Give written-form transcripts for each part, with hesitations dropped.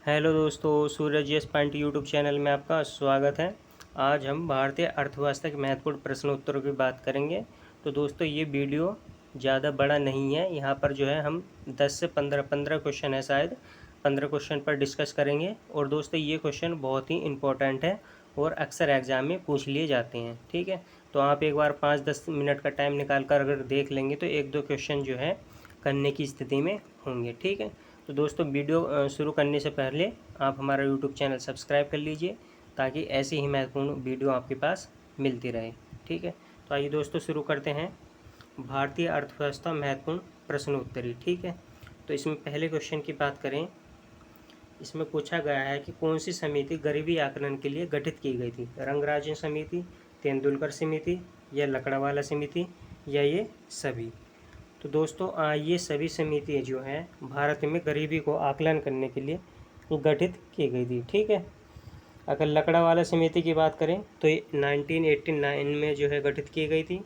Hello दोस्तों, सूरज yes point YouTube channel में आपका स्वागत है। आज हम भारतीय अर्थव्यवस्था के महत्वपूर्ण प्रश्नोत्तरों की बात करेंगे। तो दोस्तों ये वीडियो ज़्यादा बड़ा नहीं है। यहाँ पर जो है हम 10 से 15 क्वेश्चन है, शायद 15 क्वेश्चन पर डिस्कस करेंगे। और दोस्तों ये क्वेश्चन बहुत ही इम्पोर्टेंट है और अक्सर एग्ज़ाम में पूछ लिए जाते हैं। ठीक है, तो आप एक बार 5-10 मिनट का टाइम निकाल कर अगर देख लेंगे तो 1-2 क्वेश्चन जो है करने की स्थिति में होंगे। ठीक है, तो दोस्तों वीडियो शुरू करने से पहले आप हमारा यूट्यूब चैनल सब्सक्राइब कर लीजिए ताकि ऐसी ही महत्वपूर्ण वीडियो आपके पास मिलती रहे। ठीक है, तो आइए दोस्तों शुरू करते हैं। भारतीय अर्थव्यवस्था महत्वपूर्ण प्रश्नोत्तरी। ठीक है, तो इसमें पहले क्वेश्चन की बात करें। इसमें पूछा गया है कि कौन सी समिति गरीबी आकलन के लिए गठित की गई थी। रंगराजन समिति, तेंदुलकर समिति या लकड़ावाला समिति या ये सभी। तो दोस्तों ये सभी समितियाँ जो हैं भारत में गरीबी को आकलन करने के लिए गठित की गई थी। ठीक है, अगर लकड़ावाला समिति की बात करें तो ये 1989 में जो है गठित की गई थी।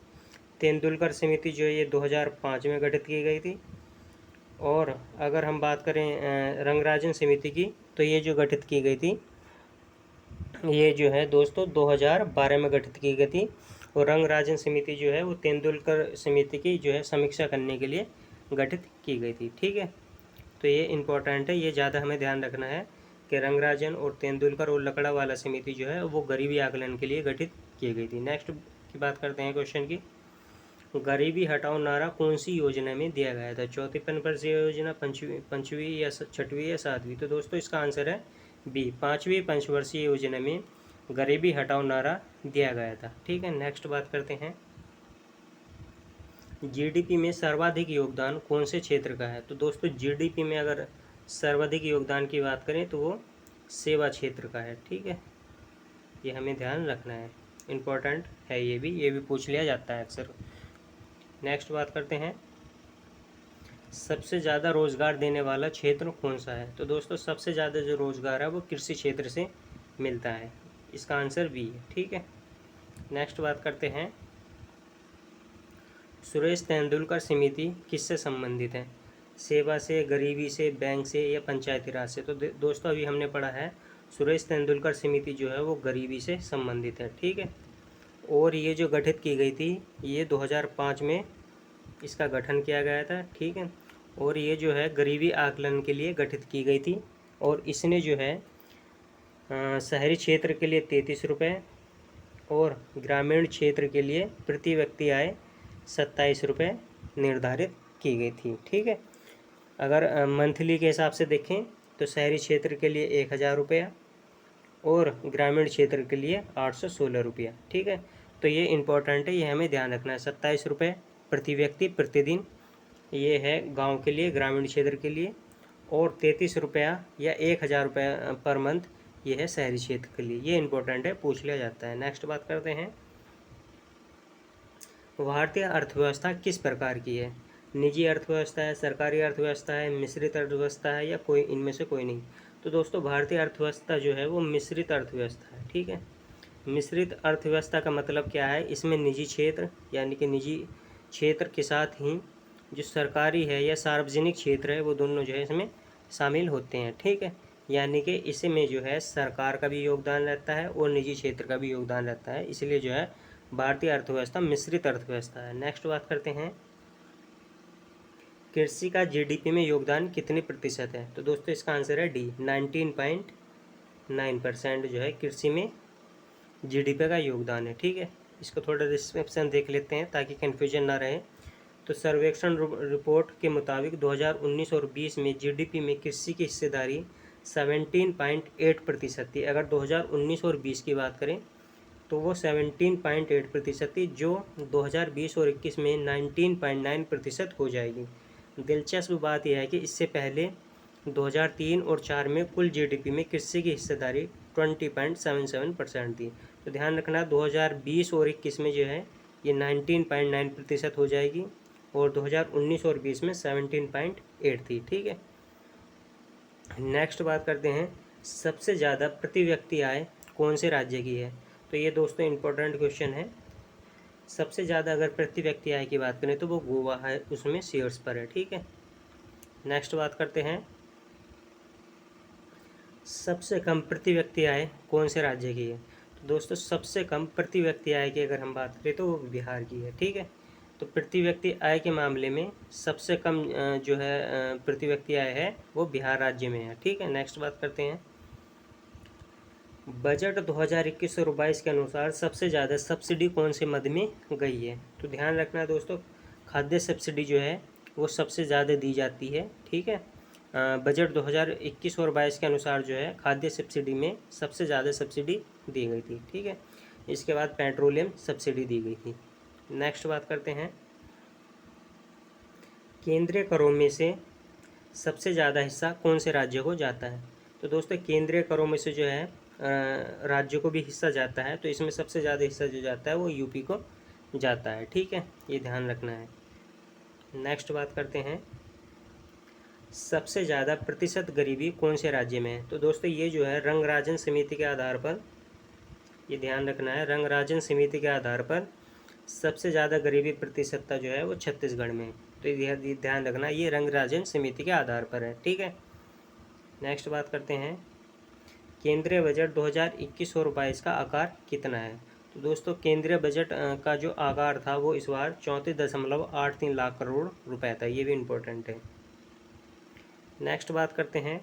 तेंदुलकर समिति जो है ये 2005 में गठित की गई थी। और अगर हम बात करें रंगराजन समिति की तो ये जो गठित की गई थी ये जो है दोस्तों 2012 में गठित की गई थी। और रंगराजन समिति जो है वो तेंदुलकर समिति की जो है समीक्षा करने के लिए गठित की गई थी। ठीक है, तो ये इम्पोर्टेंट है, ये ज़्यादा हमें ध्यान रखना है कि रंगराजन और तेंदुलकर और लकड़ावाला समिति जो है वो गरीबी आकलन के लिए गठित की गई थी। नेक्स्ट की बात करते हैं क्वेश्चन की। गरीबी हटाओ नारा कौन सी योजना में दिया गया था। चौथी पंचवर्षीय योजना, पंचवीं या छठवीं या सातवीं। तो दोस्तों इसका आंसर है बी, पाँचवीं पंचवर्षीय योजना में गरीबी हटाओ नारा दिया गया था। ठीक है, नेक्स्ट बात करते हैं। जीडीपी में सर्वाधिक योगदान कौन से क्षेत्र का है। तो दोस्तों जीडीपी में अगर सर्वाधिक योगदान की बात करें तो वो सेवा क्षेत्र का है। ठीक है, ये हमें ध्यान रखना है, इम्पोर्टेंट है, ये भी पूछ लिया जाता है अक्सर। नेक्स्ट बात करते हैं। सबसे ज़्यादा रोज़गार देने वाला क्षेत्र कौन सा है। तो दोस्तों सबसे ज़्यादा जो रोज़गार है वो कृषि क्षेत्र से मिलता है। इसका आंसर बी है। ठीक है, नेक्स्ट बात करते हैं। सुरेश तेंदुलकर समिति किससे संबंधित है। सेवा से, गरीबी से, बैंक से या पंचायती राज से। तो दोस्तों अभी हमने पढ़ा है सुरेश तेंदुलकर समिति जो है वो गरीबी से संबंधित है। ठीक है, और ये जो गठित की गई थी ये 2005 में इसका गठन किया गया था। ठीक है, और ये जो है गरीबी आकलन के लिए गठित की गई थी। और इसने जो है शहरी क्षेत्र के लिए 33 रुपये और ग्रामीण क्षेत्र के लिए प्रति व्यक्ति आय 27 रुपये निर्धारित की गई थी। ठीक है, अगर मंथली के हिसाब से देखें तो शहरी क्षेत्र के लिए 1000 रुपया और ग्रामीण क्षेत्र के लिए 816 रुपया। ठीक है, तो ये इम्पोर्टेंट है, ये हमें ध्यान रखना है। 27 रुपये प्रति व्यक्ति प्रतिदिन ये है गांव के लिए, ग्रामीण क्षेत्र के लिए। और 33 रुपया या 1000 रुपया पर मंथ ये है शहरी क्षेत्र के लिए। ये इम्पोर्टेंट है, पूछ लिया जाता है। नेक्स्ट बात करते हैं। भारतीय अर्थव्यवस्था किस प्रकार की है। निजी अर्थव्यवस्था है, सरकारी अर्थव्यवस्था है, मिश्रित अर्थव्यवस्था है या कोई इनमें से कोई नहीं। तो दोस्तों भारतीय अर्थव्यवस्था जो है वो मिश्रित अर्थव्यवस्था है। ठीक है, मिश्रित अर्थव्यवस्था का मतलब क्या है। इसमें निजी क्षेत्र यानी कि निजी क्षेत्र के साथ ही जो सरकारी है या सार्वजनिक क्षेत्र है वो दोनों जो है इसमें शामिल होते हैं। ठीक है, यानी कि इसमें जो है सरकार का भी योगदान रहता है और निजी क्षेत्र का भी योगदान रहता है, इसलिए जो है भारतीय अर्थव्यवस्था मिश्रित अर्थव्यवस्था है। नेक्स्ट बात करते हैं। कृषि का जीडीपी में योगदान कितने प्रतिशत है। तो दोस्तों इसका आंसर है डी, 19.9% जो है कृषि में जीडीपी का योगदान है। ठीक है, इसको थोड़ा डिस्क्रिप्शन देख लेते हैं ताकि कन्फ्यूजन ना रहे। तो सर्वेक्षण रिपोर्ट के मुताबिक 2019 और 20 में जीडीपी में कृषि की हिस्सेदारी 17.8% थी। अगर 2019 और 20 की बात करें तो वो 17.8% थी, जो 2020 और 21 में 19.9% हो जाएगी। दिलचस्प बात यह है कि इससे पहले 2003 और 4 में कुल जीडीपी में कृषि की हिस्सेदारी 20.77% थी। तो ध्यान रखना 2020 और 21 में जो है ये 19.9% हो जाएगी और 2019 और 20 में 17.8 थी। ठीक है, नेक्स्ट बात करते हैं। सबसे ज़्यादा प्रति व्यक्ति आय कौन से राज्य की है। तो ये दोस्तों इम्पोर्टेंट क्वेश्चन है। सबसे ज़्यादा अगर प्रति व्यक्ति आय की बात करें तो वो गोवा है, उसमें शीर्ष पर है। ठीक है, नेक्स्ट बात करते हैं। सबसे कम प्रति व्यक्ति आय कौन से राज्य की है? तो दोस्तों सबसे कम प्रति व्यक्ति आय की अगर हम बात करें तो वो बिहार की है। ठीक है, तो प्रति व्यक्ति आय के मामले में सबसे कम जो है प्रति व्यक्ति आय है वो बिहार राज्य में है। ठीक है, नेक्स्ट बात करते हैं। बजट 2021 और 22 के अनुसार सबसे ज़्यादा सब्सिडी कौन से मद में गई है? तो ध्यान रखना दोस्तों, खाद्य सब्सिडी जो है वो सबसे ज़्यादा दी जाती है। ठीक है, बजट 2021 और 22 के अनुसार जो है खाद्य सब्सिडी में सबसे ज़्यादा सब्सिडी दी गई थी। ठीक है, इसके बाद पेट्रोलियम सब्सिडी दी गई थी। नेक्स्ट बात करते हैं, केंद्रीय करों में से सबसे ज़्यादा हिस्सा कौन से राज्य को जाता है? तो दोस्तों केंद्रीय करों में से जो है राज्यों को भी हिस्सा जाता है, तो इसमें सबसे ज़्यादा हिस्सा जो जाता है वो यूपी को जाता है। ठीक है, ये ध्यान रखना है। नेक्स्ट बात करते हैं, सबसे ज़्यादा प्रतिशत गरीबी कौन से राज्य में है? तो दोस्तों ये जो है रंगराजन समिति के आधार पर, ये ध्यान रखना है, रंगराजन समिति के आधार पर सबसे ज़्यादा गरीबी प्रतिशतता जो है वो छत्तीसगढ़ में है। तो ये ध्यान रखना, ये रंगराजन समिति के आधार पर है। ठीक है, नेक्स्ट बात करते हैं, केंद्रीय बजट 2021 और 22 का आकार कितना है? तो दोस्तों केंद्रीय बजट का जो आकार था वो इस बार 34.83 लाख करोड़ रुपए था। ये भी इम्पोर्टेंट है। नेक्स्ट बात करते हैं,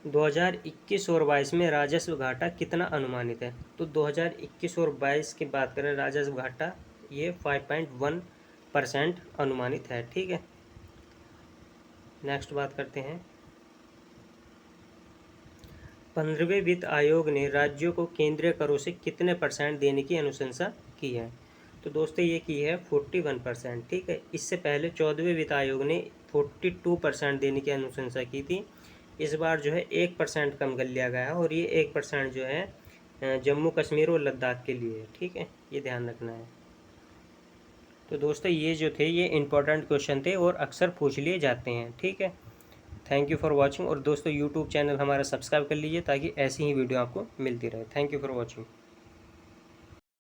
2021 और 22 में राजस्व घाटा कितना अनुमानित है? तो 2021 और 22 की बात करें राजस्व घाटा ये 5.1% अनुमानित है। ठीक है, नेक्स्ट बात करते हैं, 15वें वित्त आयोग ने राज्यों को केंद्रीय करों से कितने % देने की अनुशंसा की है? तो दोस्तों ये की है 41%। ठीक है, इससे पहले 14वें वित्त आयोग ने 42% देने की अनुशंसा की थी। इस बार जो है 1% कम कर लिया गया है और ये 1% जो है जम्मू कश्मीर और लद्दाख के लिए है। ठीक है, ये ध्यान रखना है। तो दोस्तों ये जो थे ये इम्पोर्टेंट क्वेश्चन थे और अक्सर पूछ लिए जाते हैं। ठीक है, थैंक यू फॉर वॉचिंग। और दोस्तों यूट्यूब चैनल हमारा सब्सक्राइब कर लीजिए ताकि ऐसी ही वीडियो आपको मिलती रहे। Thank you for watching.